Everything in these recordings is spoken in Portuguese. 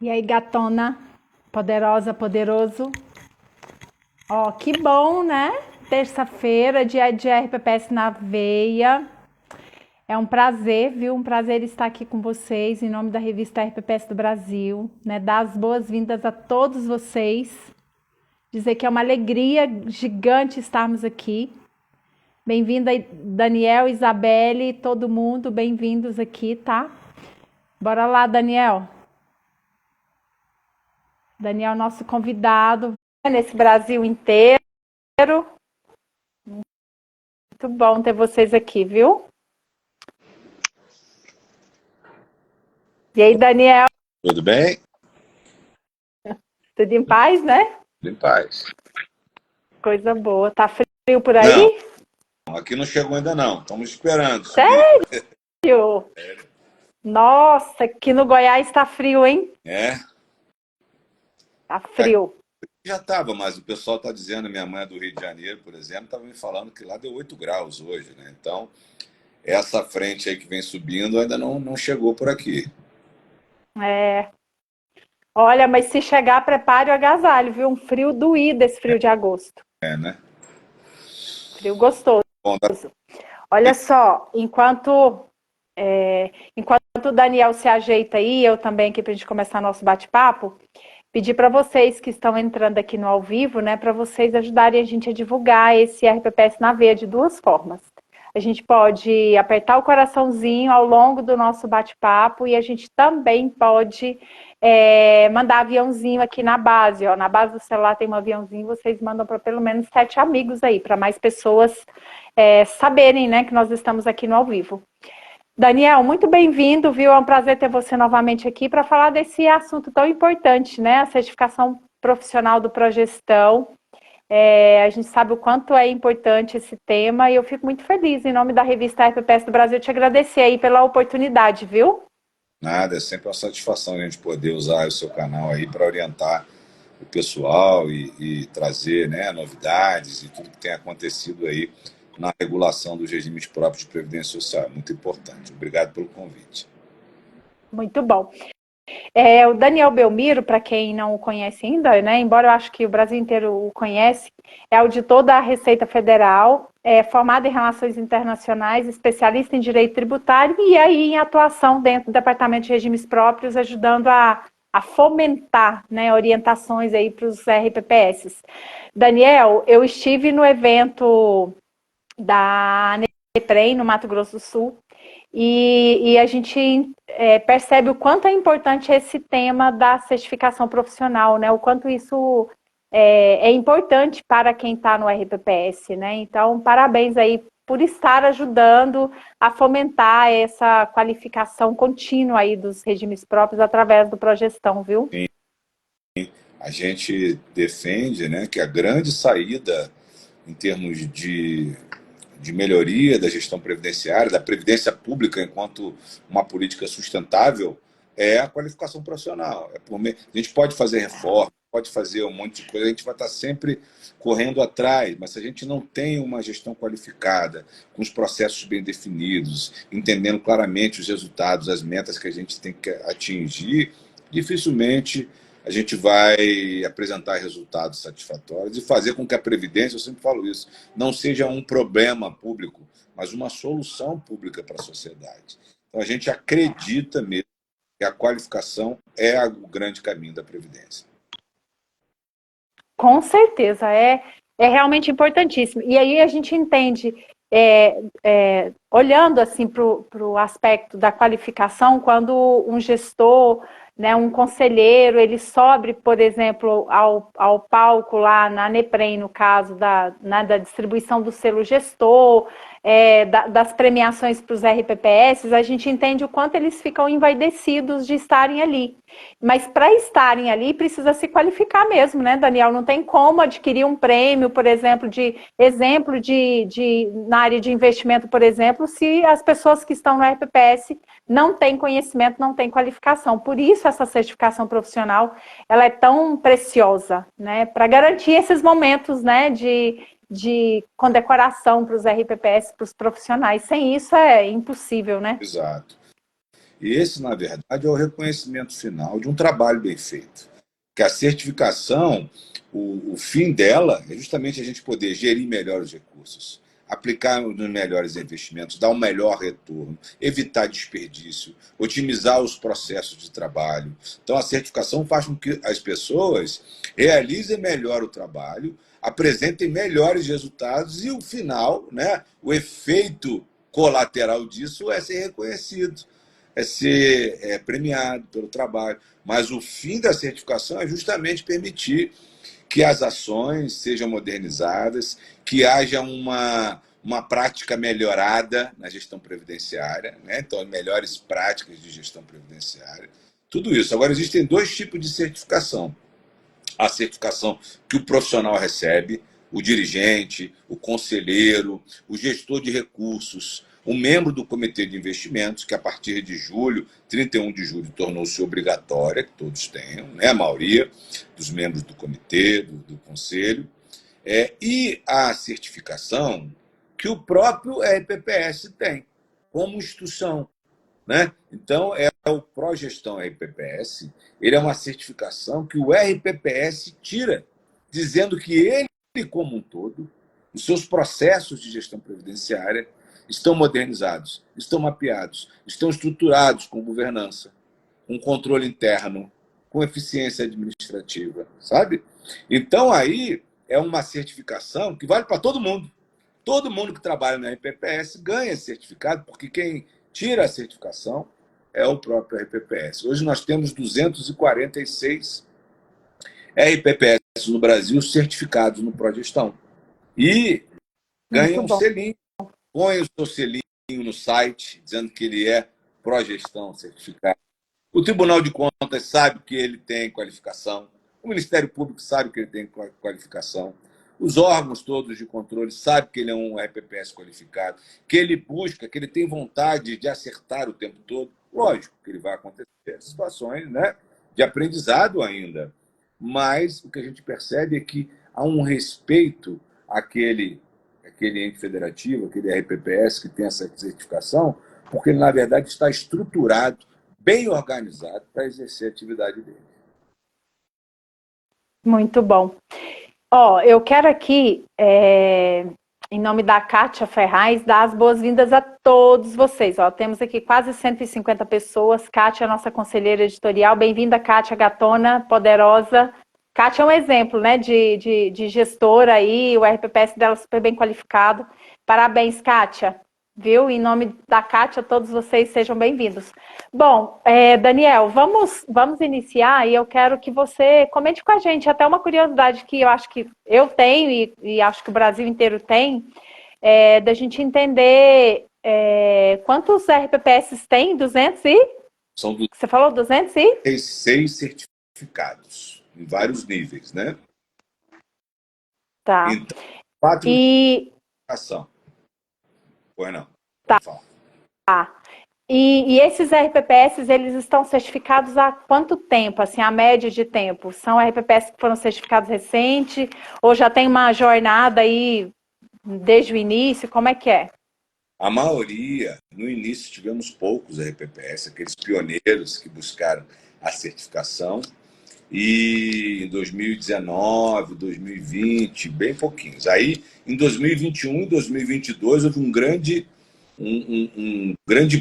E aí, gatona, poderosa, poderoso. Ó, que bom, né? Terça-feira, dia de RPPS na veia. É um prazer, viu? Um prazer estar aqui com vocês em nome da revista RPPS do Brasil, né? Dar as boas-vindas a todos vocês. Dizer que é uma alegria gigante estarmos aqui. Bem-vinda, Daniel, Isabelle, todo mundo, bem-vindos aqui, tá? Bora lá, Daniel. Daniel, nosso convidado nesse Brasil inteiro. Muito bom ter vocês aqui, viu? E aí, Daniel, Tudo bem? tudo em paz, né? Tudo em paz. Coisa boa. Tá frio por Não, aí? aqui não chegou ainda não. Estamos esperando subir. Sério? Nossa, aqui no Goiás tá frio, hein? É? Tá Aqui frio. já estava, mas o pessoal está dizendo, minha mãe é do Rio de Janeiro, por exemplo, estava me falando que lá deu 8 graus hoje, né? Então, essa frente aí que vem subindo ainda não chegou por aqui. É. Olha, mas se chegar, prepare o agasalho, viu? Um frio doído esse frio de agosto. É, né? Frio gostoso. Bom, Olha só, enquanto o Daniel se ajeita aí, eu também aqui para a gente começar nosso bate-papo, pedir para vocês que estão entrando aqui no ao vivo, né, para vocês ajudarem a gente a divulgar esse RPPS na veia de duas formas. A gente pode apertar o coraçãozinho ao longo do nosso bate-papo e a gente também pode mandar aviãozinho aqui na base. Ó. Na base do celular tem um aviãozinho, vocês mandam para pelo menos 7 amigos aí, para mais pessoas saberem, né, que nós estamos aqui no ao vivo. Daniel, muito bem-vindo, viu? É um prazer ter você novamente aqui para falar desse assunto tão importante, né? A certificação profissional do Progestão. A gente sabe o quanto é importante esse tema e eu fico muito feliz, em nome da revista RPPS do Brasil, te agradecer aí pela oportunidade, viu? nada, é sempre uma satisfação a gente poder usar o seu canal aí para orientar o pessoal e trazer, né, novidades e tudo que tem acontecido aí na regulação dos regimes próprios de previdência social. É muito importante. Obrigado pelo convite. Muito bom. O Daniel Belmiro, para quem não o conhece ainda, né, embora eu acho que o Brasil inteiro o conhece, é auditor da Receita Federal, formado em Relações Internacionais, especialista em Direito Tributário e aí em atuação dentro do Departamento de Regimes Próprios, ajudando a fomentar, né, orientações aí para os RPPS. Daniel, eu estive no evento da NEPREM, no Mato Grosso do Sul, e a gente percebe o quanto é importante esse tema da certificação profissional, né? O quanto isso é importante para quem está no RPPS, né? Então, parabéns aí por estar ajudando a fomentar essa qualificação contínua aí dos regimes próprios através do Progestão, viu? A gente defende, né, que a grande saída em termos de melhoria da gestão previdenciária, da previdência pública enquanto uma política sustentável, é a qualificação profissional. A gente pode fazer reforma, pode fazer um monte de coisa, a gente vai estar sempre correndo atrás, mas se a gente não tem uma gestão qualificada, com os processos bem definidos, entendendo claramente os resultados, as metas que a gente tem que atingir, dificilmente a gente vai apresentar resultados satisfatórios e fazer com que a Previdência, eu sempre falo isso, não seja um problema público, mas uma solução pública para a sociedade. Então, a gente acredita mesmo que a qualificação é o grande caminho da Previdência. Com certeza, é realmente importantíssimo. E aí a gente entende, olhando assim para o aspecto da qualificação, quando um gestor, né, um conselheiro, ele sobe, por exemplo, ao palco lá na NEPREM, no caso da distribuição do selo gestor, das premiações para os RPPS, a gente entende o quanto eles ficam envaidecidos de estarem ali. Mas para estarem ali, precisa se qualificar mesmo, né, Daniel? Não tem como adquirir um prêmio, por exemplo, na área de investimento, por exemplo, se as pessoas que estão no RPPS não têm conhecimento, não têm qualificação. Por isso, essa certificação profissional ela é tão preciosa, né? Para garantir esses momentos, né, de condecoração para os RPPS, para os profissionais. Sem isso é impossível, né? Exato. Esse, na verdade, é o reconhecimento final de um trabalho bem feito. Que a certificação, o fim dela é justamente a gente poder gerir melhor os recursos, aplicar nos melhores investimentos, dar um melhor retorno, evitar desperdício, otimizar os processos de trabalho. Então, a certificação faz com que as pessoas realizem melhor o trabalho, apresentem melhores resultados e, o final, né, o efeito colateral disso é ser reconhecido, é ser premiado pelo trabalho. Mas o fim da certificação é justamente permitir que as ações sejam modernizadas, que haja uma prática melhorada na gestão previdenciária, né? Então, melhores práticas de gestão previdenciária. Tudo isso. Agora, existem dois tipos de certificação. A certificação que o profissional recebe, o dirigente, o conselheiro, o gestor de recursos, o membro do comitê de investimentos, que a partir de julho, 31 de julho, tornou-se obrigatória, que todos tenham, né? A maioria dos membros do comitê, do conselho, e a certificação que o próprio RPPS tem, como instituição, né? Então, o Progestão RPPS, ele é uma certificação que o RPPS tira, dizendo que ele, como um todo, os seus processos de gestão previdenciária estão modernizados, estão mapeados, estão estruturados com governança, com controle interno, com eficiência administrativa, sabe? Então, aí é uma certificação que vale para todo mundo. Todo mundo que trabalha na RPPS ganha esse certificado, porque quem tira a certificação é o próprio RPPS. Hoje nós temos 246 RPPS no Brasil certificados no Progestão. E ganha um selinho, põe o seu selinho no site, dizendo que ele é Progestão certificado. O Tribunal de Contas sabe que ele tem qualificação, o Ministério Público sabe que ele tem qualificação, os órgãos todos de controle sabem que ele é um RPPS qualificado, que ele busca, que ele tem vontade de acertar o tempo todo. Lógico que ele vai acontecer situações, né, de aprendizado ainda, mas o que a gente percebe é que há um respeito àquele ente federativo, aquele RPPS que tem essa certificação, porque ele, na verdade, está estruturado, bem organizado para exercer a atividade dele. Muito bom. Eu quero aqui, em nome da Kátia Ferraz, dar as boas-vindas a todos vocês. Temos aqui quase 150 pessoas. Kátia é a nossa conselheira editorial. Bem-vinda, Kátia, gatona, poderosa. Kátia é um exemplo, né, de gestora aí, o RPPS dela super bem qualificado. Parabéns, Kátia. Viu? Em nome da Kátia, todos vocês sejam bem-vindos. Bom, Daniel, vamos iniciar e eu quero que você comente com a gente até uma curiosidade que eu acho que eu tenho e acho que o Brasil inteiro tem, da gente entender quantos RPPS tem? 200 e? São Você falou 206 certificados, em vários níveis, né? Tá. Então, 4 e ação. Pois não. Tá. E esses RPPS, eles estão certificados há quanto tempo? Assim, a média de tempo? São RPPS que foram certificados recente? Ou já tem uma jornada aí desde o início? Como é que é? A maioria, no início, tivemos poucos RPPS, aqueles pioneiros que buscaram a certificação. E em 2019, 2020, bem pouquinhos. Aí, em 2021 e 2022, houve um grande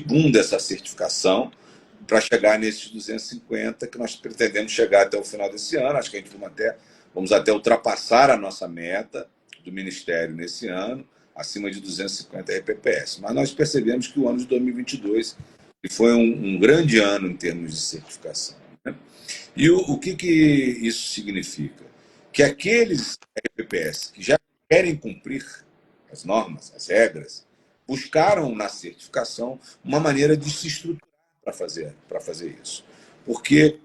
boom dessa certificação para chegar nesses 250 que nós pretendemos chegar até o final desse ano. Acho que a gente vamos até ultrapassar a nossa meta do Ministério nesse ano, acima de 250 RPPS. Mas nós percebemos que o ano de 2022 foi um grande ano em termos de certificação. Né? E o que isso significa? Que aqueles RPPS que já querem cumprir as normas, as regras, buscaram na certificação uma maneira de se estruturar para fazer isso. Porque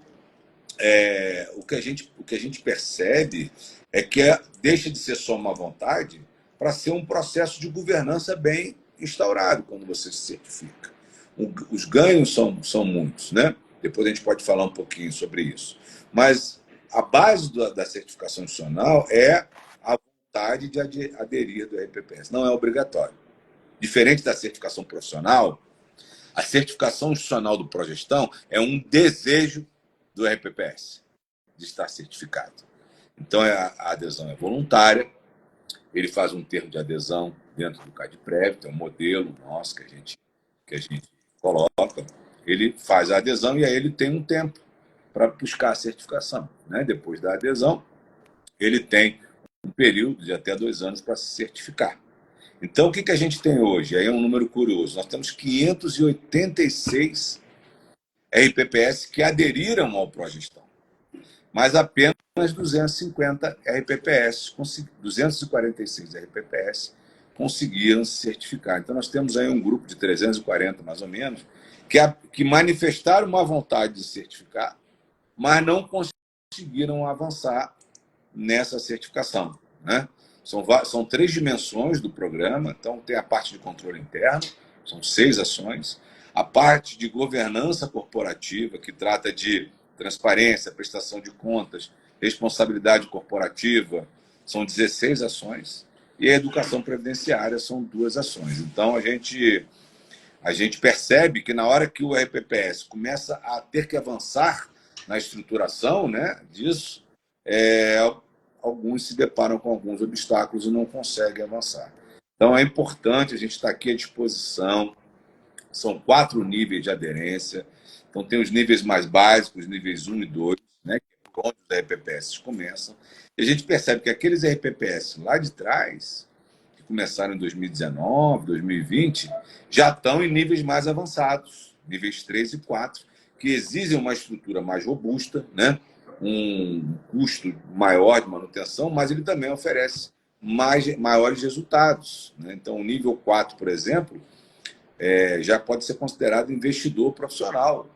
o que a gente percebe é que deixa de ser só uma vontade para ser um processo de governança bem instaurado quando você se certifica. Os ganhos são muitos, né? Depois a gente pode falar um pouquinho sobre isso. Mas a base da certificação institucional é a vontade de aderir do RPPS. Não é obrigatório. Diferente da certificação profissional, A certificação institucional do Progestão é um desejo do RPPS de estar certificado. Então, a adesão é voluntária, ele faz um termo de adesão dentro do CadPrev, tem um modelo nosso que a gente coloca, ele faz a adesão e aí ele tem um tempo para buscar a certificação. Né? Depois da adesão, ele tem um período de até 2 anos para se certificar. Então, o que a gente tem hoje? Aí é um número curioso. Nós temos 586 RPPS que aderiram ao Progestão, mas apenas 250 RPPS, 246 RPPS conseguiram se certificar. Então, nós temos aí um grupo de 340, mais ou menos, que manifestaram uma vontade de certificar, mas não conseguiram avançar nessa certificação. Né? São 3 dimensões do programa. Então, tem a parte de controle interno, são 6 ações. A parte de governança corporativa, que trata de transparência, prestação de contas, responsabilidade corporativa, são 16 ações. E a educação previdenciária são 2 ações. Então, a gente percebe que na hora que o RPPS começa a ter que avançar na estruturação, né, disso, alguns se deparam com alguns obstáculos e não conseguem avançar. Então, é importante, a gente está aqui à disposição. São 4 níveis de aderência. Então, tem os níveis mais básicos, níveis 1 e 2, né, que é onde os RPPS começam. E a gente percebe que aqueles RPPS lá de trás, que começaram em 2019, 2020, já estão em níveis mais avançados, níveis 3 e 4, que exigem uma estrutura mais robusta, né, um custo maior de manutenção, mas ele também oferece maiores resultados. Né? Então, o nível 4, por exemplo, já pode ser considerado investidor profissional.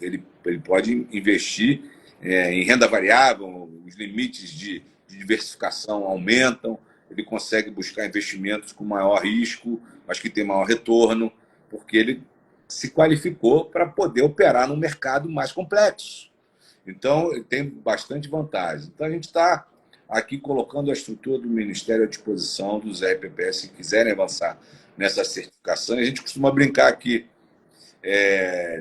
Ele pode investir em renda variável, os limites de diversificação aumentam, ele consegue buscar investimentos com maior risco, mas que tem maior retorno, porque ele se qualificou para poder operar num mercado mais complexo. Então, ele tem bastante vantagem. Então, a gente está aqui colocando a estrutura do Ministério à disposição dos RPPS que quiserem avançar nessa certificação. A gente costuma brincar que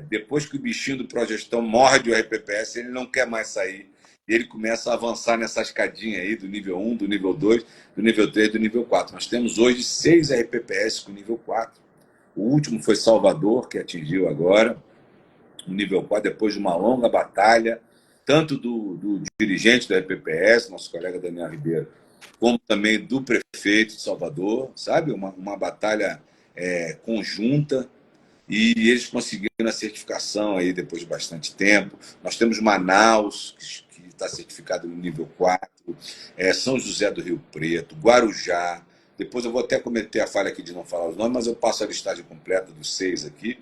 depois que o bichinho do Progestão morde o RPPS, ele não quer mais sair. E ele começa a avançar nessa escadinha aí do nível 1, do nível 2, do nível 3, do nível 4. Nós temos hoje 6 RPPS com nível 4. O último foi Salvador, que atingiu agora o nível 4, depois de uma longa batalha, tanto do dirigente da RPPS, nosso colega Daniel Ribeiro, como também do prefeito de Salvador, sabe? Uma batalha conjunta, e eles conseguiram a certificação aí depois de bastante tempo. Nós temos Manaus, que está certificado no nível 4, São José do Rio Preto, Guarujá. Depois eu vou até cometer a falha aqui de não falar os nomes, mas eu passo a listagem completa dos 6 aqui,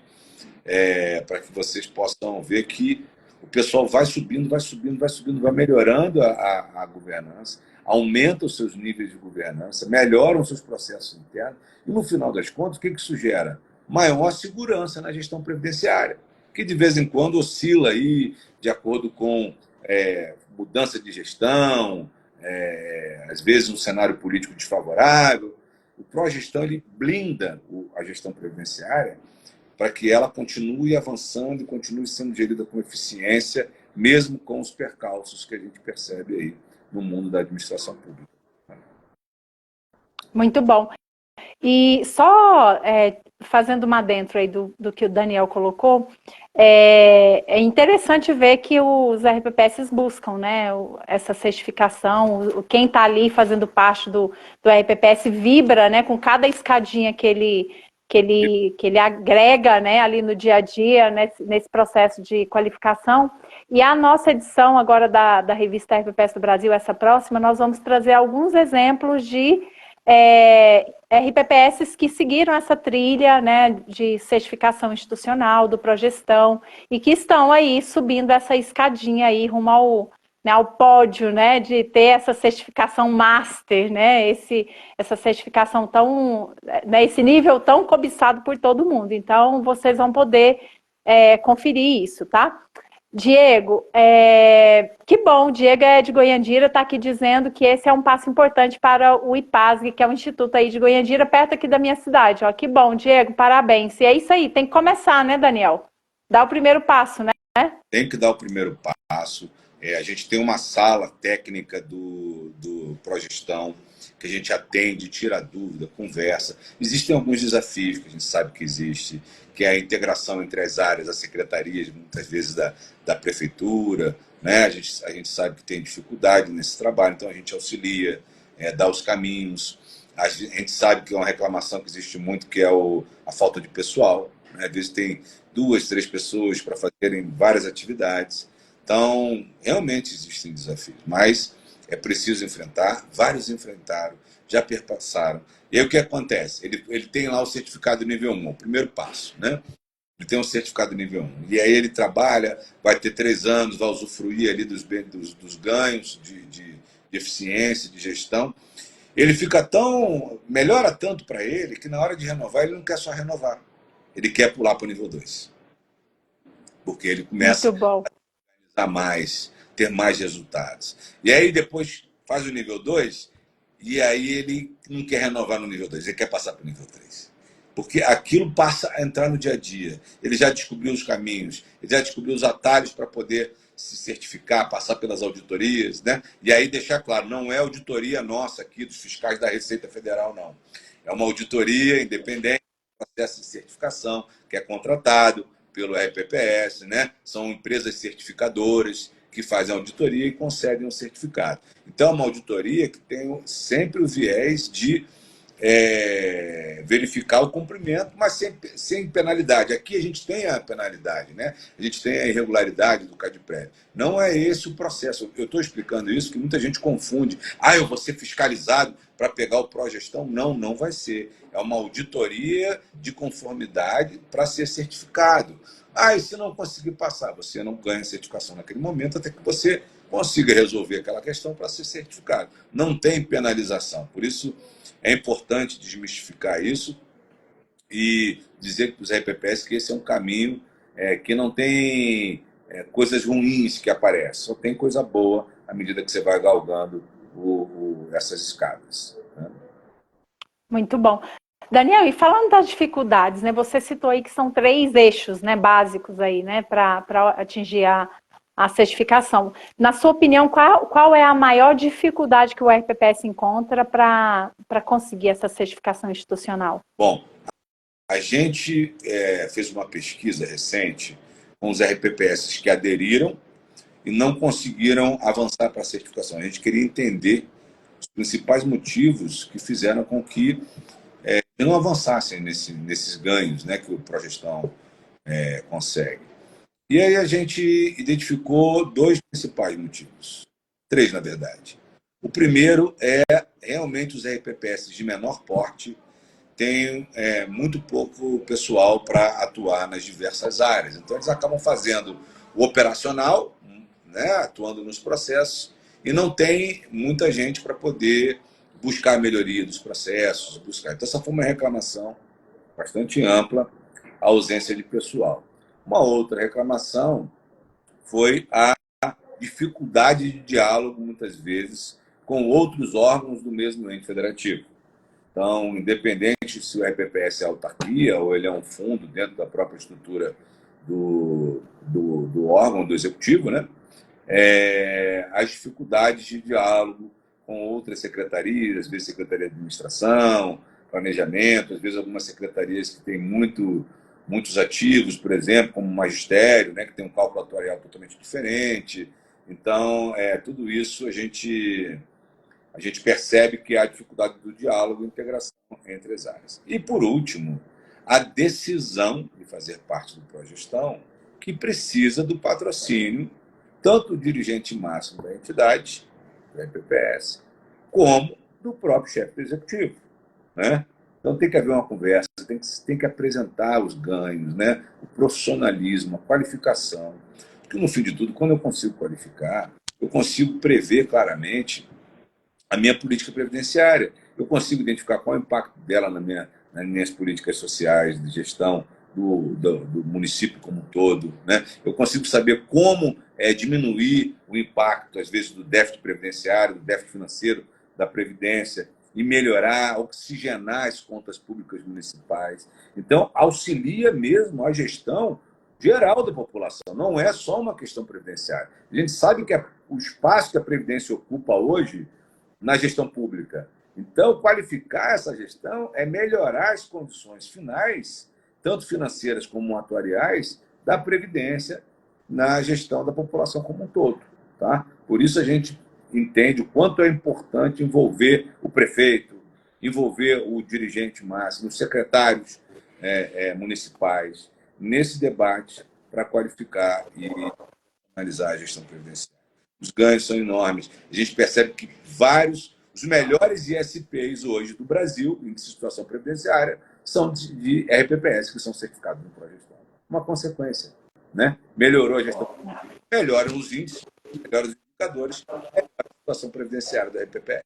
para que vocês possam ver que o pessoal vai subindo, vai melhorando a governança, aumenta os seus níveis de governança, melhoram os seus processos internos, e no final das contas, o que isso gera? Maior segurança na gestão previdenciária, que de vez em quando oscila aí, de acordo com mudança de gestão, às vezes um cenário político desfavorável. O Progestão ele blinda a gestão previdenciária para que ela continue avançando e continue sendo gerida com eficiência, mesmo com os percalços que a gente percebe aí no mundo da administração pública. Muito bom. E só fazendo uma dentro aí do que o Daniel colocou, é interessante ver que os RPPS buscam, né, essa certificação. Quem está ali fazendo parte do RPPS vibra, né, com cada escadinha que ele agrega, né, ali no dia a dia, nesse processo de qualificação. E a nossa edição agora da revista RPPS do Brasil, essa próxima, nós vamos trazer alguns exemplos de RPPS que seguiram essa trilha, né, de certificação institucional, do Progestão, e que estão aí subindo essa escadinha aí rumo ao pódio, né, de ter essa certificação master, né, essa certificação tão, né, esse nível tão cobiçado por todo mundo. Então, vocês vão poder conferir isso, tá? Diego, que bom, o Diego é de Goiandira, está aqui dizendo que esse é um passo importante para o IPASG, que é um instituto aí de Goiandira, perto aqui da minha cidade. Ó, que bom, Diego, parabéns. E é isso aí, tem que começar, né, Daniel? Dar o primeiro passo, né? Tem que dar o primeiro passo. A gente tem uma sala técnica do Progestão que a gente atende, tira dúvida, conversa. Existem alguns desafios que a gente sabe que existe, que é a integração entre as áreas, as secretarias, muitas vezes da prefeitura, né? A gente sabe que tem dificuldade nesse trabalho, então a gente auxilia, dá os caminhos. A gente sabe que é uma reclamação que existe muito, que é a falta de pessoal, né? Às vezes tem 2, 3 pessoas para fazerem várias atividades. Então, realmente existem desafios, mas é preciso enfrentar. Vários enfrentaram, já perpassaram. E aí o que acontece? Ele tem lá o certificado nível 1, o primeiro passo, né? Ele tem um certificado nível 1. E aí ele trabalha, vai ter 3 anos, vai usufruir ali dos ganhos de eficiência, de gestão. Ele fica tão. Melhora tanto para ele que na hora de renovar, ele não quer só renovar. Ele quer pular para o nível 2. Porque ele Muito começa bom. a mais, ter mais resultados. E aí depois faz o nível 2 e aí ele não quer renovar no nível 2, ele quer passar para o nível 3. Porque aquilo passa a entrar no dia a dia. Ele já descobriu os caminhos, ele já descobriu os atalhos para poder se certificar, passar pelas auditorias, né? E aí deixar claro, não é auditoria nossa aqui, dos fiscais da Receita Federal, não. É uma auditoria independente, processo de certificação, que é contratado pelo RPPS, né? São empresas certificadoras que fazem auditoria e concedem um certificado. Então, é uma auditoria que tem sempre o viés de verificar o cumprimento, mas sem penalidade. Aqui a gente tem a penalidade, né? A gente tem a irregularidade do CADPREV. Não é esse o processo. Eu estou explicando isso que muita gente confunde. Eu vou ser fiscalizado para pegar o Progestão? Não, não vai ser. É uma auditoria de conformidade para ser certificado. E se não conseguir passar, você não ganha certificação naquele momento até que você consiga resolver aquela questão para ser certificado. Não tem penalização. Por isso, é importante desmistificar isso e dizer para os RPPS que esse é um caminho que não tem coisas ruins que aparecem, só tem coisa boa à medida que você vai galgando essas escadas, né? Muito bom. Daniel, e falando das dificuldades, né? Você citou aí que são 3 eixos, né, básicos aí, né, para atingir a certificação. Na sua opinião, qual é a maior dificuldade que o RPPS encontra para conseguir essa certificação institucional? Bom, a gente fez uma pesquisa recente com os RPPS que aderiram e não conseguiram avançar para a certificação. A gente queria entender os principais motivos que fizeram com que não avançassem nesses ganhos, né, que o Progestão consegue. E aí a gente identificou 2 principais motivos. 3, na verdade. O primeiro é realmente os RPPS de menor porte têm muito pouco pessoal para atuar nas diversas áreas. Então eles acabam fazendo o operacional, né, atuando nos processos, e não tem muita gente para poder buscar a melhoria dos processos, buscar. Então essa foi uma reclamação bastante ampla, a ausência de pessoal. Uma outra reclamação foi a dificuldade de diálogo, muitas vezes, com outros órgãos do mesmo ente federativo. Então, independente se o RPPS é autarquia ou ele é um fundo dentro da própria estrutura do órgão, do executivo, né? As dificuldades de diálogo com outras secretarias, às vezes secretaria de administração, planejamento, às vezes algumas secretarias que têm muitos ativos, por exemplo, como o magistério, né, que tem um cálculo atuarial totalmente diferente. Então, tudo isso a gente percebe que há dificuldade do diálogo e integração entre as áreas. E, por último, a decisão de fazer parte do Progestão, que precisa do patrocínio tanto do dirigente máximo da entidade, do RPPS, como do próprio chefe do executivo, né? Então tem que haver uma conversa, tem que apresentar os ganhos, né? O profissionalismo, a qualificação. Porque, no fim de tudo, quando eu consigo qualificar, eu consigo prever claramente a minha política previdenciária. Eu consigo identificar qual é o impacto dela nas minhas políticas sociais, de gestão do município como um todo, né? Eu consigo saber como diminuir o impacto, às vezes, do déficit previdenciário, do déficit financeiro da Previdência e melhorar, oxigenar as contas públicas municipais. Então, auxilia mesmo a gestão geral da população, não é só uma questão previdenciária. A gente sabe que o espaço que a Previdência ocupa hoje na gestão pública. Então, qualificar essa gestão é melhorar as condições finais, tanto financeiras como atuariais, da Previdência na gestão da população como um todo. Tá? Por isso a gente entende o quanto é importante envolver o prefeito, envolver o dirigente máximo, os secretários municipais, nesse debate para qualificar e analisar a gestão previdenciária. Os ganhos são enormes. A gente percebe que os melhores ISPs hoje do Brasil, em situação previdenciária, são de RPPS, que são certificados no Progestão. Uma consequência. Né? Melhorou a gestão, melhoram os índices, melhoram os indicadores, melhora a situação previdenciária da RPPS.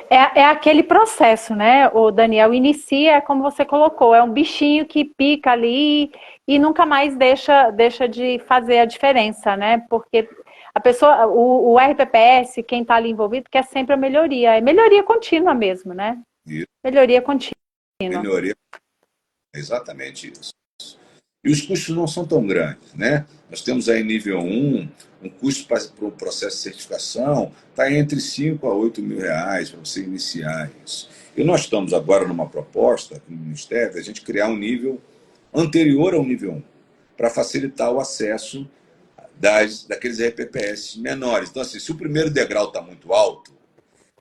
É aquele processo, né, o Daniel? Inicia, como você colocou, é um bichinho que pica ali e nunca mais deixa de fazer a diferença, né? Porque a pessoa, o RPPS, quem está ali envolvido, quer sempre a melhoria. É melhoria contínua mesmo, né? Isso. Melhoria contínua. Melhoria, é exatamente isso. E os custos não são tão grandes, né? Nós temos aí nível 1, um custo para o processo de certificação está entre 5 a 8 mil reais para você iniciar isso. E nós estamos agora numa proposta aqui no Ministério, a gente criar um nível anterior ao nível 1, para facilitar o acesso daqueles RPPS menores. Então, assim, se o primeiro degrau está muito alto,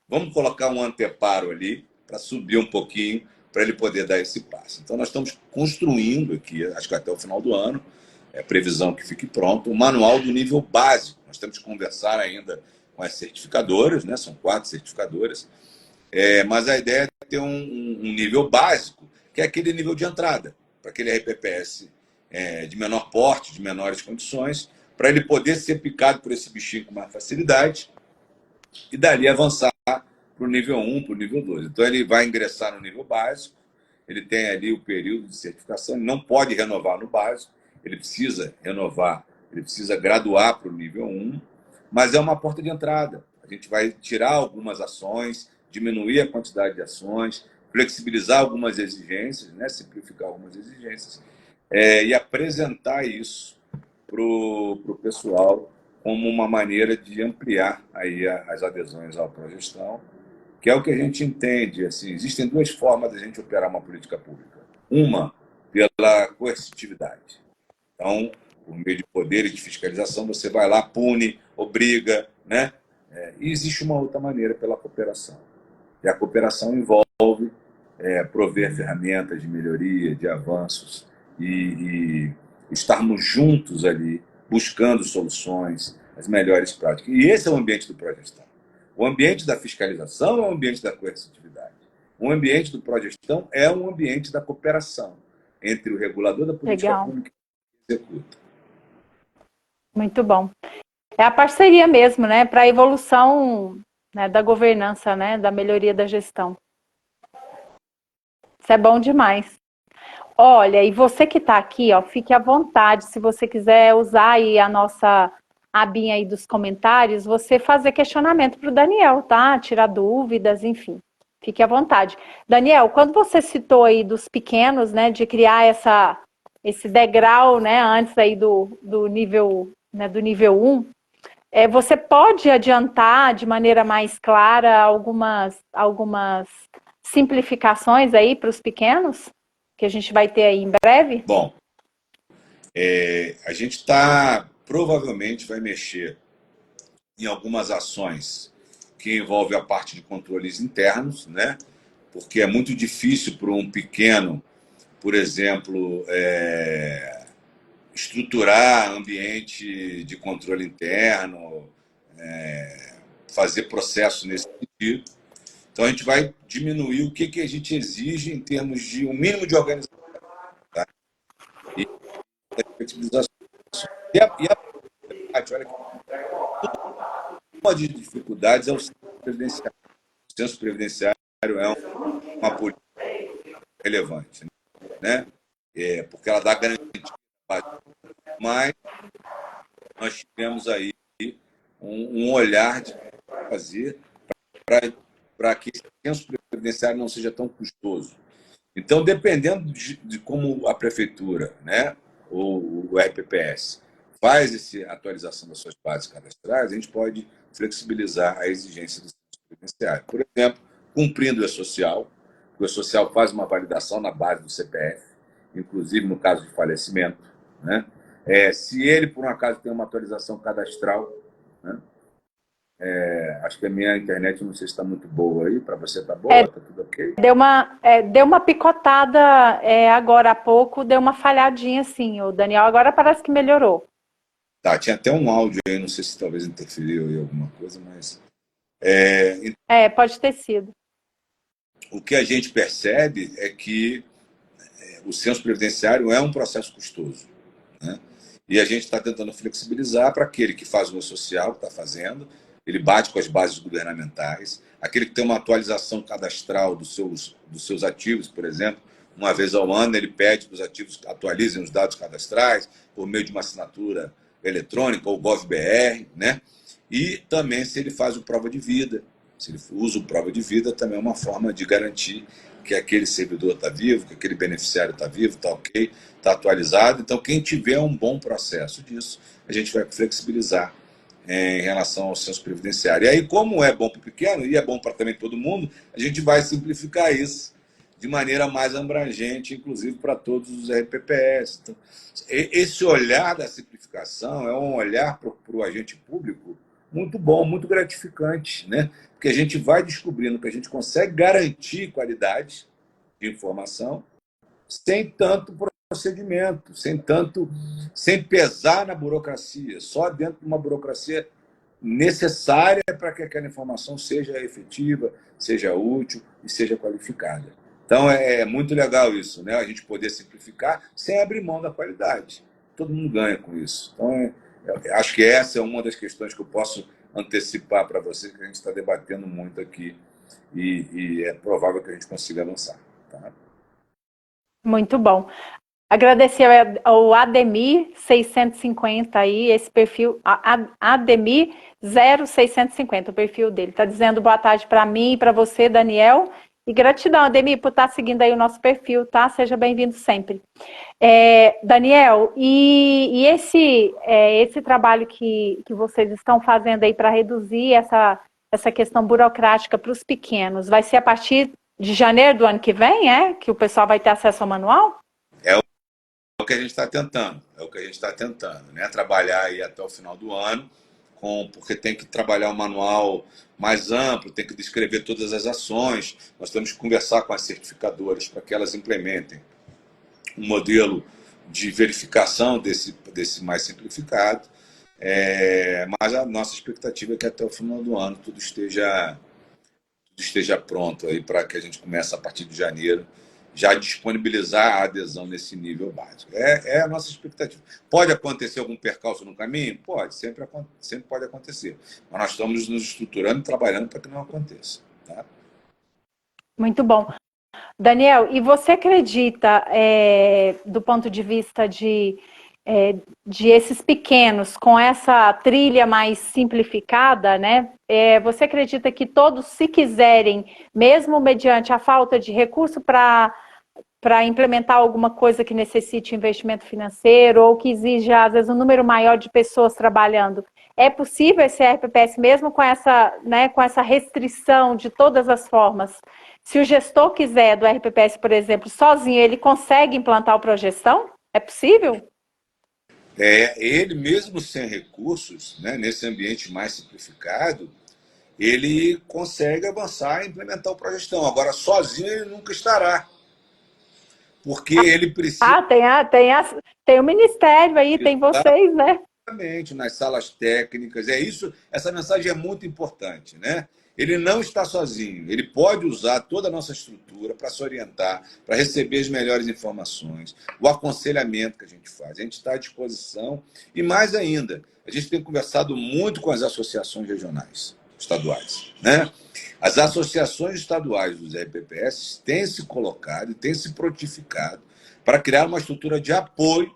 vamos colocar um anteparo ali para subir um pouquinho, para ele poder dar esse passo. Então, nós estamos construindo aqui, acho que até o final do ano, previsão que fique pronto, o manual do nível básico. Nós temos que conversar ainda com as certificadoras, né? São 4 certificadoras, mas a ideia é ter um nível básico, que é aquele nível de entrada, para aquele RPPS de menor porte, de menores condições, para ele poder ser picado por esse bichinho com mais facilidade e dali avançar para o nível 1, para o nível 2. Então, ele vai ingressar no nível básico, ele tem ali o período de certificação, ele não pode renovar no básico, ele precisa renovar, ele precisa graduar para o nível 1, mas é uma porta de entrada. A gente vai tirar algumas ações, diminuir a quantidade de ações, flexibilizar algumas exigências, né, simplificar algumas exigências, e apresentar isso para o pessoal como uma maneira de ampliar aí as adesões à progestão, que é o que a gente entende. Assim, existem 2 formas de a gente operar uma política pública. Uma, pela coercitividade. Então, por meio de poder e de fiscalização, você vai lá, pune, obriga, né? E existe uma outra maneira, pela cooperação. E a cooperação envolve prover ferramentas de melhoria, de avanços e estarmos juntos ali, buscando soluções, as melhores práticas. E esse é o ambiente do Progestão. O ambiente da fiscalização é o ambiente da coercitividade. O ambiente do Progestão é um ambiente da cooperação entre o regulador da política pública e o executa. Muito bom. É a parceria mesmo, né, para a evolução, né, da governança, né, da melhoria da gestão. Isso é bom demais. Olha, e você que está aqui, ó, fique à vontade, se você quiser usar aí a nossa abinha aí dos comentários, você fazer questionamento para o Daniel, tá? Tirar dúvidas, enfim. Fique à vontade. Daniel, quando você citou aí dos pequenos, né, de criar esse degrau, né, antes aí do nível, né, do nível 1, você pode adiantar de maneira mais clara algumas simplificações aí para os pequenos? Que a gente vai ter aí em breve? Bom, a gente provavelmente vai mexer em algumas ações que envolvem a parte de controles internos, né? Porque é muito difícil para um pequeno, por exemplo, estruturar ambiente de controle interno, fazer processo nesse sentido. Então, a gente vai diminuir o que a gente exige em termos de um mínimo de organização, tá? E a flexibilização. E olha que uma das dificuldades é o censo previdenciário. O censo previdenciário é uma política relevante, né? Porque ela dá garantia, mas nós tivemos aí um olhar de fazer para que esse censo previdenciário não seja tão custoso. Então, dependendo de como a prefeitura, né, ou o RPPS, faz essa atualização das suas bases cadastrais, a gente pode flexibilizar a exigência do censo previdenciário. Por exemplo, cumprindo o E-Social, o E-Social faz uma validação na base do CPF, inclusive no caso de falecimento, né? Se ele, por um acaso, tem uma atualização cadastral, né? Acho que a minha internet não sei se está muito boa aí, para você está boa, está tudo ok? Deu uma picotada agora há pouco, deu uma falhadinha assim, o Daniel. Agora parece que melhorou. Tá, tinha até um áudio aí, não sei se talvez interferiu aí alguma coisa, mas Pode ter sido. o que a gente percebe é que o censo previdenciário é um processo custoso, né? E a gente está tentando flexibilizar para aquele que faz o social, que está fazendo, ele bate com as bases governamentais, aquele que tem uma atualização cadastral dos seus ativos, por exemplo, uma vez ao ano ele pede que os ativos atualizem os dados cadastrais por meio de uma assinatura eletrônica ou GovBR, né? E também se ele faz o prova de vida, se ele usa o prova de vida, também é uma forma de garantir que aquele servidor está vivo, que aquele beneficiário está vivo, está ok, está atualizado. Então, quem tiver um bom processo disso, a gente vai flexibilizar em relação ao censo previdenciário. E aí, como é bom para o pequeno e é bom para também todo mundo, a gente vai simplificar isso de maneira mais abrangente, inclusive para todos os RPPS. Então, esse olhar da simplificação é um olhar para o agente público muito bom, muito gratificante, né? Porque a gente vai descobrindo que a gente consegue garantir qualidade de informação sem tanto procedimento, sem pesar na burocracia, só dentro de uma burocracia necessária para que aquela informação seja efetiva, seja útil e seja qualificada. Então, é muito legal isso, né? A gente poder simplificar sem abrir mão da qualidade. Todo mundo ganha com isso. Então, acho que essa é uma das questões que eu posso antecipar para você, que a gente está debatendo muito aqui e é provável que a gente consiga avançar. Tá? Muito bom. Agradecer ao Ademir 650 aí, esse perfil, Ademir 0650, o perfil dele. Está dizendo boa tarde para mim e para você, Daniel. E gratidão, Ademir, por estar seguindo aí o nosso perfil, tá? Seja bem-vindo sempre. Daniel, e esse trabalho que vocês estão fazendo aí para reduzir essa questão burocrática para os pequenos, vai ser a partir de janeiro do ano que vem, que o pessoal vai ter acesso ao manual? É o que a gente está tentando, né? Trabalhar aí até o final do ano, porque tem que trabalhar um manual mais amplo, tem que descrever todas as ações, nós temos que conversar com as certificadoras para que elas implementem um modelo de verificação desse mais simplificado, mas a nossa expectativa é que até o final do ano tudo esteja pronto aí para que a gente comece a partir de janeiro já disponibilizar a adesão nesse nível básico. É a nossa expectativa. Pode acontecer algum percalço no caminho? Pode, sempre pode acontecer. Mas nós estamos nos estruturando e trabalhando para que não aconteça. Tá? Muito bom. Daniel, e você acredita, do ponto de vista de esses pequenos, com essa trilha mais simplificada, né? Você acredita que todos, se quiserem, mesmo mediante a falta de recurso para implementar alguma coisa que necessite investimento financeiro ou que exija, às vezes, um número maior de pessoas trabalhando, é possível esse RPPS mesmo com essa restrição de todas as formas? Se o gestor quiser do RPPS, por exemplo, sozinho, ele consegue implantar o Progestão? É possível? Ele mesmo sem recursos, né, nesse ambiente mais simplificado, ele consegue avançar e implementar o Progestão. Agora, sozinho ele nunca estará, porque ele precisa... Tem o Ministério aí, tem vocês, né? Exatamente, nas salas técnicas. Essa mensagem é muito importante, né? Ele não está sozinho, ele pode usar toda a nossa estrutura para se orientar, para receber as melhores informações, o aconselhamento que a gente faz. A gente está à disposição e, mais ainda, a gente tem conversado muito com as associações regionais. estaduais, né? As associações estaduais dos RPPS têm se colocado e têm se prontificado para criar uma estrutura de apoio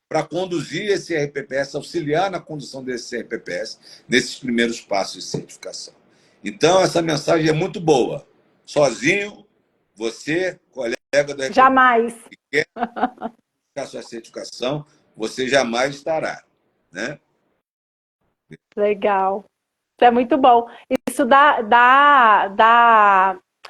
para conduzir esse RPPS, auxiliar na condução desse RPPS nesses primeiros passos de certificação. Então, essa mensagem é muito boa. Sozinho, você, colega do RPPS, Jamais. que quer a sua certificação, você jamais estará, né? Legal. Isso é muito bom. Isso dá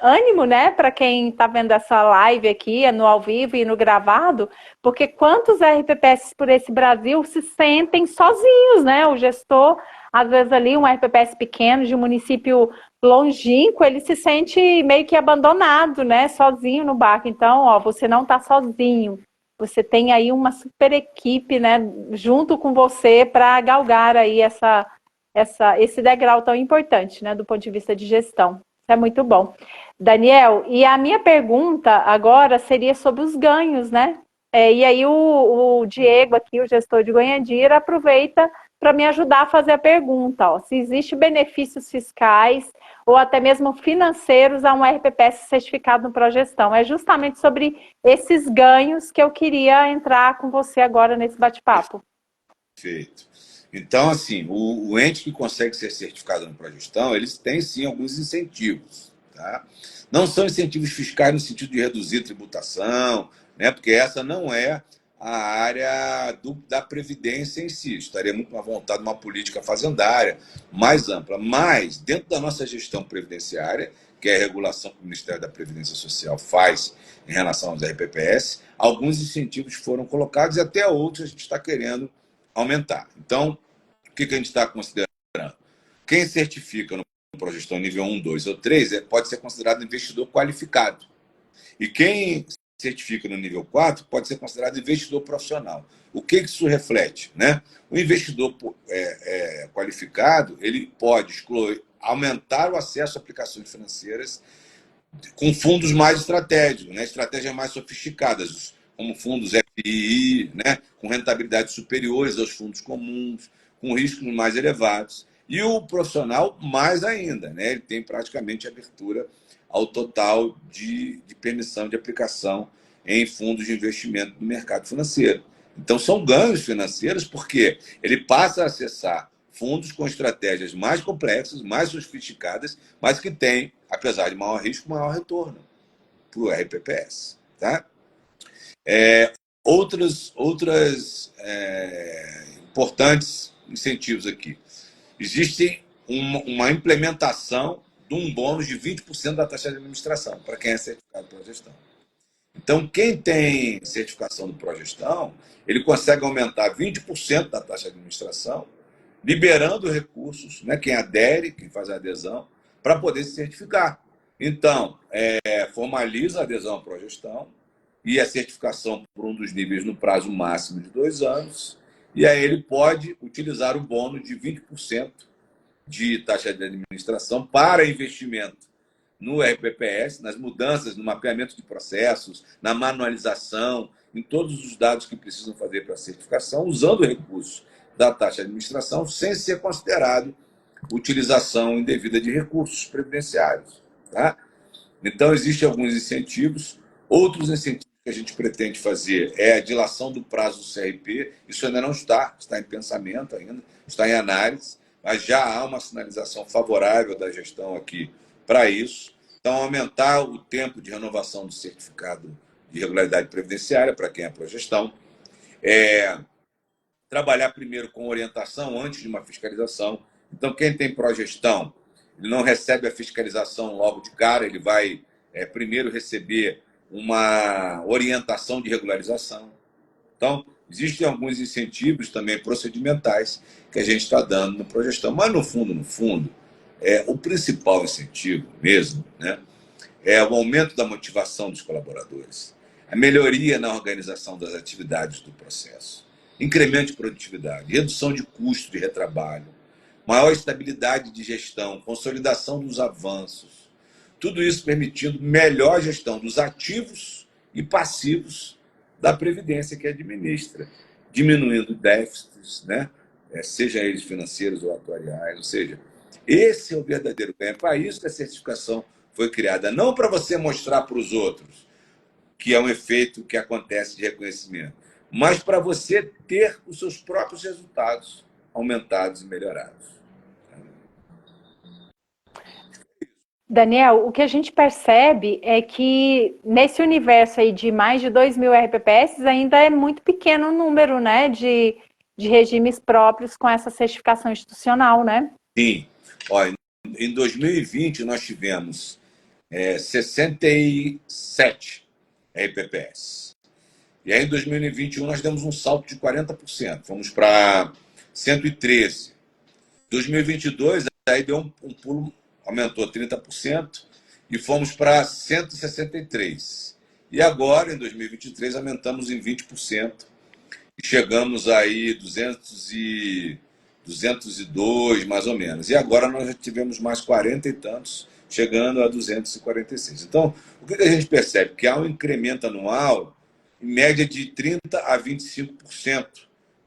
ânimo, né, para quem está vendo essa live aqui, no ao vivo e no gravado, porque quantos RPPS por esse Brasil se sentem sozinhos, né? O gestor, às vezes ali, um RPPS pequeno, de um município longínquo, ele se sente meio que abandonado, né? Sozinho no barco. Então, ó, você não está sozinho. Você tem aí uma super equipe, né, junto com você para galgar aí esse degrau tão importante, né, do ponto de vista de gestão. Isso é muito bom. Daniel, e a minha pergunta agora seria sobre os ganhos, né? E aí o Diego aqui, o gestor de Goiandira, aproveita para me ajudar a fazer a pergunta, ó, se existe benefícios fiscais ou até mesmo financeiros a um RPPS certificado no Progestão. É justamente sobre esses ganhos que eu queria entrar com você agora nesse bate-papo. Perfeito. Então, assim, o ente que consegue ser certificado no Progestão, eles têm, sim, alguns incentivos. Tá? Não são incentivos fiscais no sentido de reduzir tributação, né? Porque essa não é a área da Previdência em si. Estaria muito mais voltado a uma política fazendária mais ampla. Mas, dentro da nossa gestão previdenciária, que é a regulação que o Ministério da Previdência Social faz em relação aos RPPS, alguns incentivos foram colocados e até outros a gente está querendo aumentar. Então, o que a gente está considerando? Quem certifica no Progestão nível 1, 2 ou 3 pode ser considerado investidor qualificado. E quem certifica no nível 4 pode ser considerado investidor profissional. O que isso reflete? Né? O investidor qualificado ele pode aumentar o acesso a aplicações financeiras com fundos mais estratégicos, né? Estratégias mais sofisticadas, como fundos FII, né? Com rentabilidades superiores aos fundos comuns, com riscos mais elevados. E o profissional, mais ainda, né? Ele tem praticamente abertura ao total de permissão de aplicação em fundos de investimento no mercado financeiro. Então, são ganhos financeiros porque ele passa a acessar fundos com estratégias mais complexas, mais sofisticadas, mas que têm, apesar de maior risco, maior retorno para o RPPS. Tá? Outros importantes incentivos aqui. Existe uma implementação de um bônus de 20% da taxa de administração para quem é certificado pela gestão. Então, quem tem certificação do Progestão, ele consegue aumentar 20% da taxa de administração, liberando recursos, né, quem adere, quem faz a adesão, para poder se certificar. Então, formaliza a adesão à Progestão e a certificação por um dos níveis no prazo máximo de 2 anos, e aí ele pode utilizar o bônus de 20% de taxa de administração para investimento no RPPS, nas mudanças, no mapeamento de processos, na manualização, em todos os dados que precisam fazer para a certificação, usando recursos da taxa de administração, sem ser considerado utilização indevida de recursos previdenciários. Tá? Então, existem alguns incentivos. Outros incentivos que a gente pretende fazer é a dilação do prazo do CRP. Isso ainda não está em pensamento ainda, está em análise, mas já há uma sinalização favorável da gestão aqui para isso. Então, aumentar o tempo de renovação do certificado de regularidade previdenciária para quem é progestão. Trabalhar primeiro com orientação antes de uma fiscalização. Então, quem tem progestão, ele não recebe a fiscalização logo de cara, ele vai primeiro receber uma orientação de regularização. Então, existem alguns incentivos também procedimentais que a gente está dando no progestão. Mas, no fundo, o principal incentivo mesmo, né, é o aumento da motivação dos colaboradores, a melhoria na organização das atividades do processo, incremento de produtividade, redução de custo de retrabalho, maior estabilidade de gestão, consolidação dos avanços, tudo isso permitindo melhor gestão dos ativos e passivos da Previdência que administra, diminuindo déficits, né? Seja eles financeiros ou atuariais, ou seja, Esse é o verdadeiro ganho. Para isso que a certificação foi criada. Não para você mostrar para os outros, que é um efeito que acontece de reconhecimento, mas para você ter os seus próprios resultados aumentados e melhorados. Daniel, o que a gente percebe é que nesse universo aí de mais de 2.000 RPPS ainda é muito pequeno o número, né, de regimes próprios com essa certificação institucional, né? Sim. Olha, em 2020 nós tivemos 67 RPPS. E aí em 2021 nós demos um salto de 40%. Fomos para 113. 2022 aí deu um pulo, aumentou 30% e fomos para 163. E agora, em 2023, aumentamos em 20% e chegamos aí 202, mais ou menos. E agora nós já tivemos mais 40 e tantos, chegando a 246. Então, o que a gente percebe? Que há um incremento anual, em média, de 30% a 25%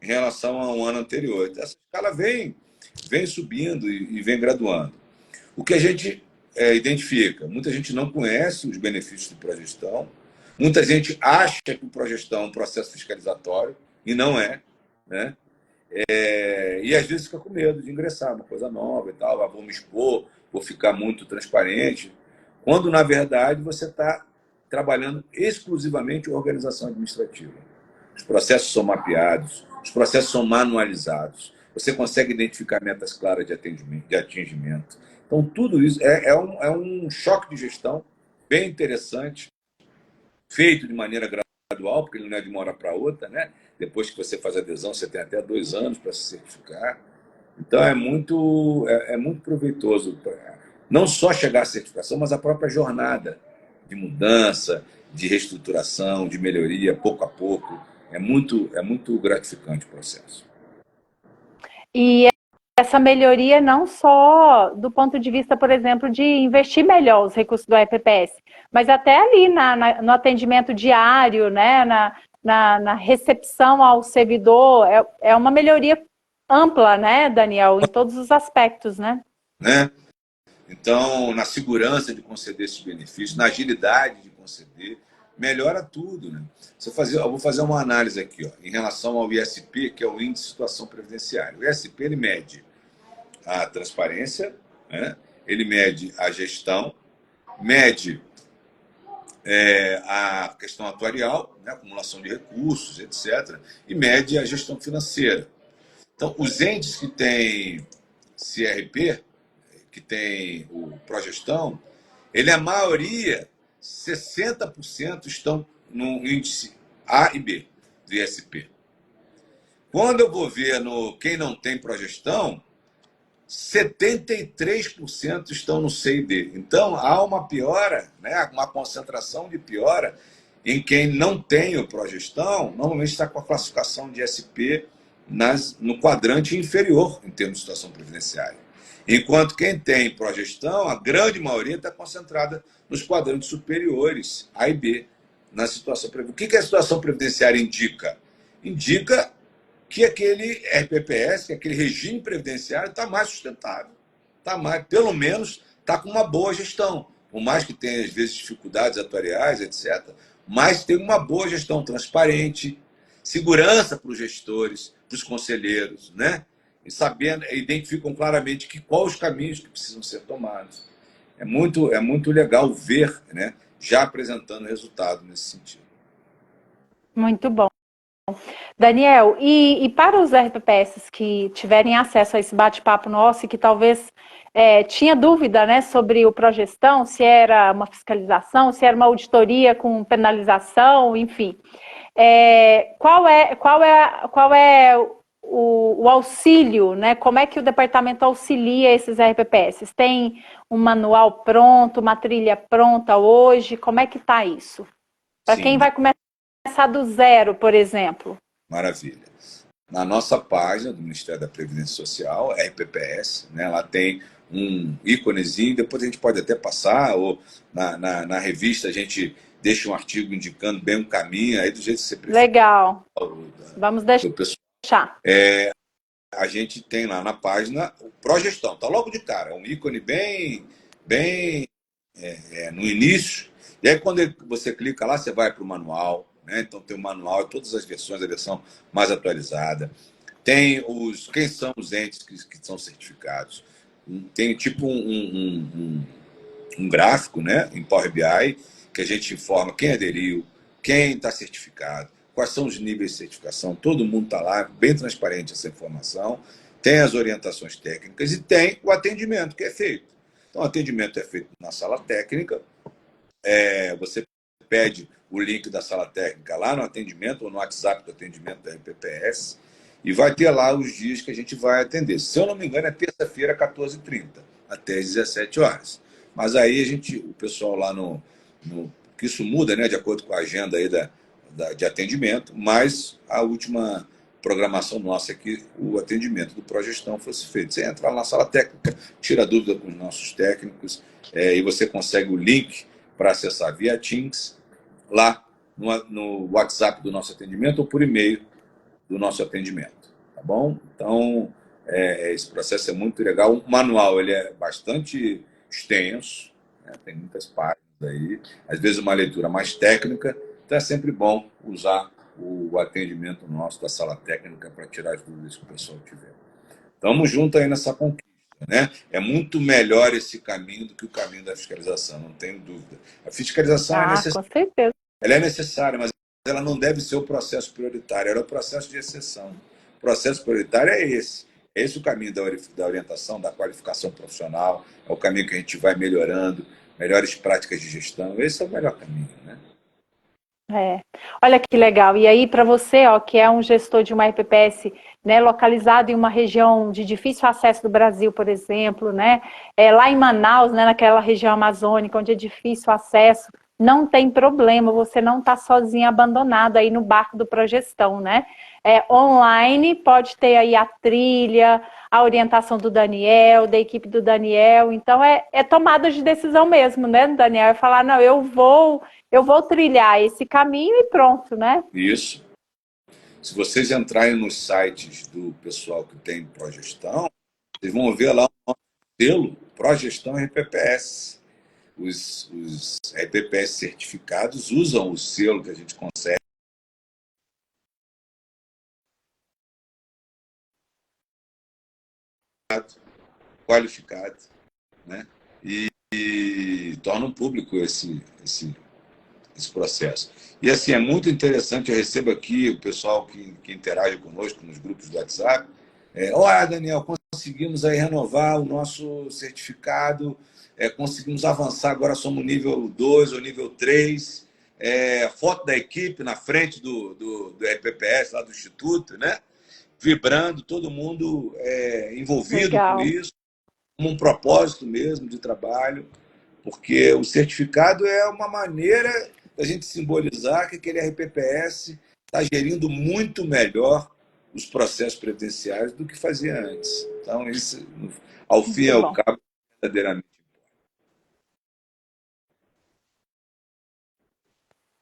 em relação a um ano anterior. Então, essa escala vem subindo e vem graduando. O que a gente identifica? Muita gente não conhece os benefícios do progestão, muita gente acha que o progestão é um processo fiscalizatório, e não é, né? E às vezes fica com medo de ingressar, uma coisa nova e tal, vou me expor, vou ficar muito transparente, quando na verdade você está trabalhando exclusivamente em organização administrativa. Os processos são mapeados, os processos são manualizados, você consegue identificar metas claras de atingimento. Então, tudo isso é um choque de gestão bem interessante, feito de maneira gradual, porque ele não é de uma hora para outra, né? Depois que você faz a adesão, você tem até 2 anos para se certificar. Então, muito proveitoso, não só chegar à certificação, mas a própria jornada de mudança, de reestruturação, de melhoria, pouco a pouco. É muito gratificante o processo. E essa melhoria não só do ponto de vista, por exemplo, de investir melhor os recursos do RPPS, mas até ali no atendimento diário, né, na recepção ao servidor, é uma melhoria ampla, né, Daniel, em todos os aspectos, né? Então, na segurança de conceder esses benefícios, na agilidade de conceder, melhora tudo, né? Eu vou fazer uma análise aqui, ó, em relação ao ISP, que é o Índice de Situação Previdenciária. O ISP ele mede a transparência, né? Ele mede a gestão, mede a questão atuarial, né? Acumulação de recursos, etc., e mede a gestão financeira. Então, os entes que têm CRP, que tem o progestão, a maioria, 60% estão no índice A e B do ISP. Quando eu vou ver no quem não tem progestão, 73% estão no C e D. Então, há uma piora, né, uma concentração de piora em quem não tem o progestão, normalmente está com a classificação de SP no quadrante inferior em termos de situação previdenciária. Enquanto quem tem progestão, a grande maioria está concentrada nos quadrantes superiores, A e B, na situação previdenciária. O que a situação previdenciária indica? Indica que aquele RPPS, que aquele regime previdenciário está mais sustentável. Pelo menos está com uma boa gestão. Por mais que tenha, às vezes, dificuldades atuariais, etc., mas tem uma boa gestão transparente, segurança para os gestores, para os conselheiros, né? E identificam claramente quais os caminhos que precisam ser tomados. É muito legal ver, né, já apresentando resultado nesse sentido. Muito bom. Daniel, e para os RPPS que tiverem acesso a esse bate-papo nosso e que talvez tinha dúvida, né, sobre o progestão, se era uma fiscalização, se era uma auditoria com penalização, enfim. Qual é o auxílio, né? Como é que o departamento auxilia esses RPPS? Tem um manual pronto, uma trilha pronta hoje? Como é que está isso? Para quem vai começar do zero, por exemplo. Maravilha. Na nossa página do Ministério da Previdência Social, RPPS, né, lá tem um íconezinho, depois a gente pode até passar, ou na revista a gente deixa um artigo indicando bem um caminho, aí do jeito que você preferir. Legal. Vamos deixar. a gente tem lá na página o Progestão, tá logo de cara, é um ícone bem no início. E aí, quando você clica lá, você vai para o manual, né? Então tem o manual e todas as versões, a versão mais atualizada. Tem quem são os entes que são certificados. Tem tipo um gráfico, né, em Power BI, que a gente informa quem aderiu, quem está certificado, quais são os níveis de certificação. Todo mundo está lá, bem transparente essa informação. Tem as orientações técnicas e tem o atendimento que é feito. Então, o atendimento é feito na sala técnica. Você pede o link da sala técnica lá no atendimento ou no WhatsApp do atendimento da RPPS e vai ter lá os dias que a gente vai atender. Se eu não me engano, é terça-feira, 14h30, até às 17 horas. Mas aí o pessoal lá que isso muda, né, de acordo com a agenda aí de atendimento, mas a última programação nossa aqui, o atendimento do Progestão fosse feito. Você entra lá na sala técnica, tira dúvida com os nossos técnicos, e você consegue o link para acessar via Teams, lá no WhatsApp do nosso atendimento ou por e-mail do nosso atendimento. Tá bom? Então, esse processo é muito legal. O manual ele é bastante extenso, né? Tem muitas páginas aí, às vezes uma leitura mais técnica, então é sempre bom usar o atendimento nosso da sala técnica para tirar as dúvidas que o pessoal tiver. Estamos juntos aí nessa conquista, né? É muito melhor esse caminho do que o caminho da fiscalização, não tenho dúvida. A fiscalização Com certeza. ela é necessária, mas ela não deve ser o processo prioritário, ela é o processo de exceção. O processo prioritário é esse. É esse o caminho da orientação, da qualificação profissional, é o caminho que a gente vai melhorando, melhores práticas de gestão. Esse é o melhor caminho, né? Olha que legal. E aí, para você, ó, que é um gestor de uma RPPS, né, localizado em uma região de difícil acesso do Brasil, por exemplo, né, lá em Manaus, né, naquela região amazônica, onde é difícil acesso, não tem problema, você não está sozinho, abandonado aí no barco do Progestão, né? Online, pode ter aí a trilha, a orientação do Daniel, da equipe do Daniel, então é tomada de decisão mesmo, né, Daniel? É falar, não, eu vou trilhar esse caminho e pronto, né? Isso. Se vocês entrarem nos sites do pessoal que tem Progestão, vocês vão ver lá o nosso selo Progestão RPPS. Os RPPS certificados usam o selo que a gente consegue qualificado, né? E tornam público esse processo. E assim, é muito interessante, eu recebo aqui o pessoal que interage conosco nos grupos do WhatsApp. Olha, Daniel, conseguimos aí renovar o nosso certificado, conseguimos avançar, agora somos nível 2 ou nível 3. Foto da equipe na frente do RPPS, lá do Instituto, né? Vibrando, todo mundo envolvido com Legal. isso, como um propósito mesmo de trabalho, porque o certificado é uma maneira da gente simbolizar que aquele RPPS está gerindo muito melhor os processos previdenciários do que fazia antes. Então, isso, ao fim e Muito ao bom. cabo, verdadeiramente.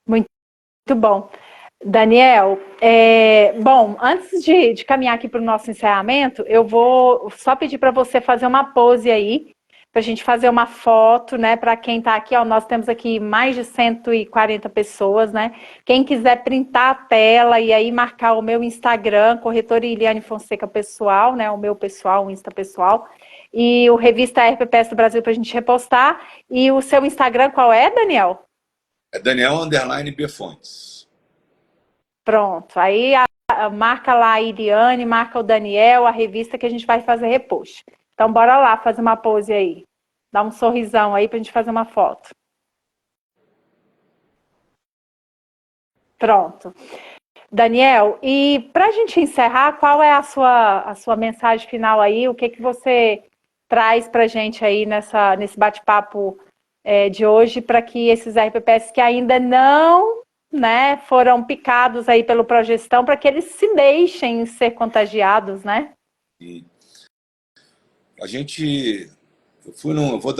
Muito bom. Daniel, bom, antes de caminhar aqui para o nosso encerramento, eu vou só pedir para você fazer uma pose aí, para a gente fazer uma foto, né? Para quem está aqui, ó, nós temos aqui mais de 140 pessoas, né? Quem quiser printar a tela e aí marcar o meu Instagram, corretora Iliane Fonseca Pessoal, né? O meu pessoal, o Insta pessoal, e o Revista RPPS do Brasil para a gente repostar. E o seu Instagram qual é, Daniel? É Daniel_B Fontes. Pronto, aí marca lá a Iriane, marca o Daniel, a revista que a gente vai fazer repost. Então, bora lá fazer uma pose aí. Dá um sorrisão aí pra gente fazer uma foto. Pronto. Daniel, e pra gente encerrar, qual é a sua mensagem final aí? O que que você traz pra gente aí nesse bate-papo de hoje para que esses RPPS que ainda não, né, foram picados aí pelo Progestão, para que eles se deixem ser contagiados, né? E a gente... eu vou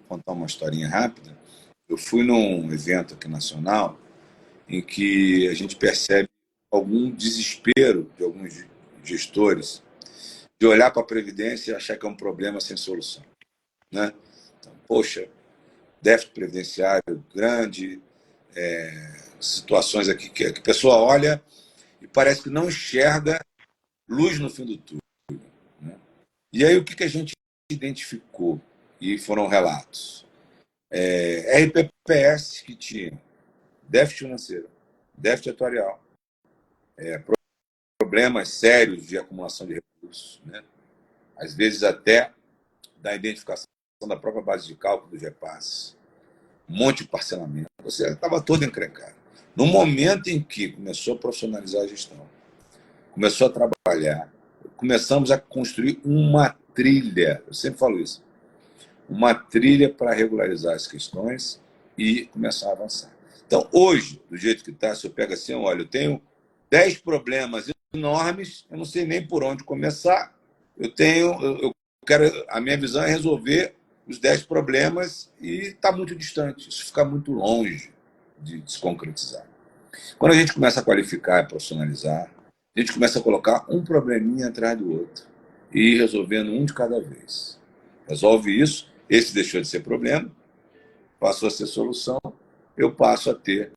contar uma historinha rápida. Eu fui num evento aqui nacional em que a gente percebe algum desespero de alguns gestores de olhar para a Previdência e achar que é um problema sem solução, né? Então, poxa, déficit previdenciário grande, situações aqui que a pessoa olha e parece que não enxerga luz no fim do túnel, né? E aí o que a gente identificou? E foram relatos. RPPS que tinha déficit financeiro, déficit atuarial, problemas sérios de acumulação de recursos, né? Às vezes até da identificação da própria base de cálculo do repasse, um monte de parcelamento. Você estava todo encrencado. No momento em que começou a profissionalizar a gestão, começou a trabalhar, começamos a construir uma trilha, eu sempre falo isso, uma trilha para regularizar as questões e começar a avançar. Então, hoje, do jeito que está, se eu pego assim, olha, eu tenho 10 problemas enormes, eu não sei nem por onde começar, eu quero, a minha visão é resolver os 10 problemas e está muito distante, isso fica muito longe de se concretizar. Quando a gente começa a qualificar e profissionalizar, a gente começa a colocar um probleminha atrás do outro e ir resolvendo um de cada vez. Resolve isso, esse deixou de ser problema, passou a ser solução, eu passo a ter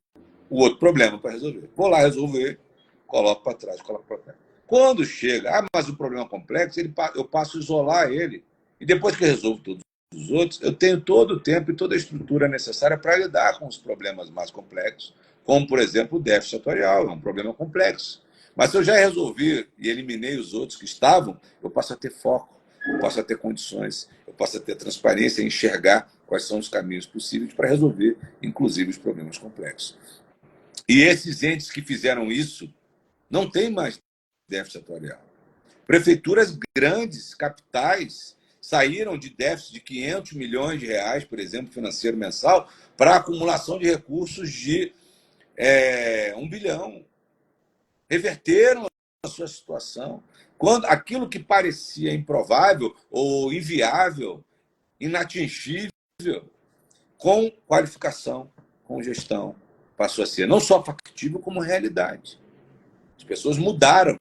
o outro problema para resolver. Vou lá resolver, coloco para trás, coloco para trás. Quando chega, mas o problema é complexo, eu passo a isolar ele. E depois que eu resolvo todos os outros, eu tenho todo o tempo e toda a estrutura necessária para lidar com os problemas mais complexos, como, por exemplo, o déficit atuarial, é um problema complexo. Mas se eu já resolvi e eliminei os outros que estavam, eu passo a ter foco, eu passo a ter condições, eu passo a ter transparência e enxergar quais são os caminhos possíveis para resolver, inclusive, os problemas complexos. E esses entes que fizeram isso não têm mais déficit atuarial. Prefeituras grandes, capitais, saíram de déficit de 500 milhões de reais, por exemplo, financeiro mensal, para acumulação de recursos de 1 bilhão. Reverteram a sua situação. Quando aquilo que parecia improvável ou inviável, inatingível, com qualificação, com gestão, passou a ser não só factível, como realidade. As pessoas mudaram.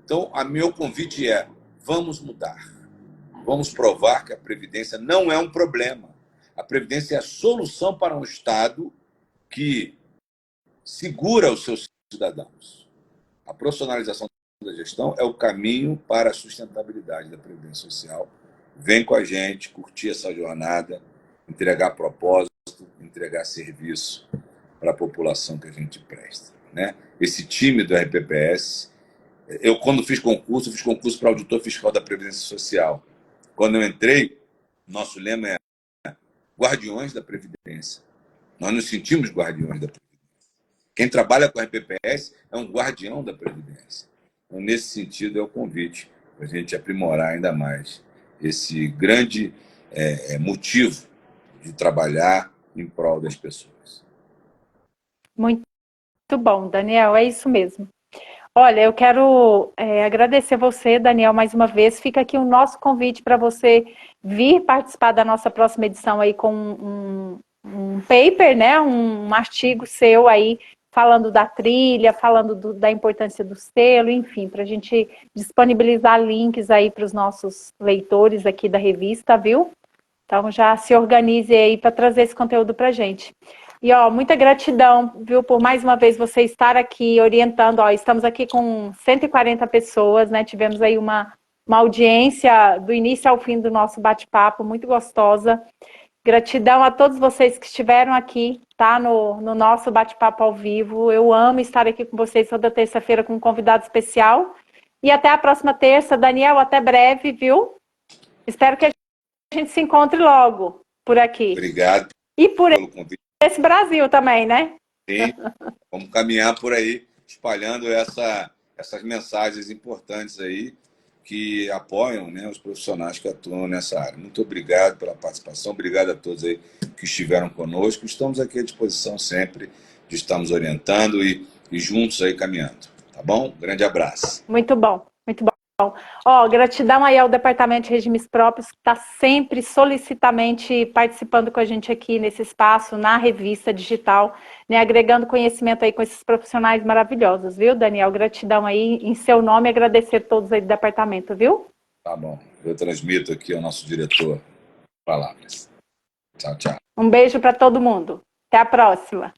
Então, o meu convite é: vamos mudar. Vamos provar que a Previdência não é um problema. A Previdência é a solução para um Estado que segura os seus cidadãos. A profissionalização da gestão é o caminho para a sustentabilidade da Previdência Social. Vem com a gente, curtir essa jornada, entregar propósito, entregar serviço para a população que a gente presta, né? Esse time do RPPS, eu, quando fiz concurso para auditor fiscal da Previdência Social. Quando eu entrei, nosso lema é Guardiões da Previdência. Nós nos sentimos guardiões da Previdência. Quem trabalha com a RPPS é um guardião da Previdência. Então, nesse sentido, é o convite para a gente aprimorar ainda mais esse grande motivo de trabalhar em prol das pessoas. Muito bom, Daniel, é isso mesmo. Olha, eu quero agradecer você, Daniel, mais uma vez. Fica aqui o nosso convite para você vir participar da nossa próxima edição aí com um paper, né? Um artigo seu aí falando da trilha, falando da importância do selo, enfim, para a gente disponibilizar links aí para os nossos leitores aqui da revista, viu? Então já se organize aí para trazer esse conteúdo para a gente. E, muita gratidão, viu, por mais uma vez você estar aqui orientando. Estamos aqui com 140 pessoas, né? Tivemos aí uma audiência do início ao fim do nosso bate-papo, muito gostosa. Gratidão a todos vocês que estiveram aqui, tá? No nosso bate-papo ao vivo. Eu amo estar aqui com vocês toda terça-feira com um convidado especial. E até a próxima terça. Daniel, até breve, viu? Espero que a gente se encontre logo por aqui. Obrigado e por pelo convite. Esse Brasil também, né? Sim, vamos caminhar por aí, espalhando essas mensagens importantes aí que apoiam, né, os profissionais que atuam nessa área. Muito obrigado pela participação, obrigado a todos aí que estiveram conosco. Estamos aqui à disposição sempre de estarmos orientando e juntos aí caminhando. Tá bom? Grande abraço. Muito bom, muito bom. Ó, gratidão aí ao Departamento de Regimes Próprios, que está sempre solicitamente participando com a gente aqui nesse espaço, na revista digital, né, agregando conhecimento aí com esses profissionais maravilhosos, viu, Daniel? Gratidão aí em seu nome, agradecer a todos aí do departamento, viu? Tá bom. Eu transmito aqui ao nosso diretor palavras. Tchau, tchau. Um beijo para todo mundo. Até a próxima.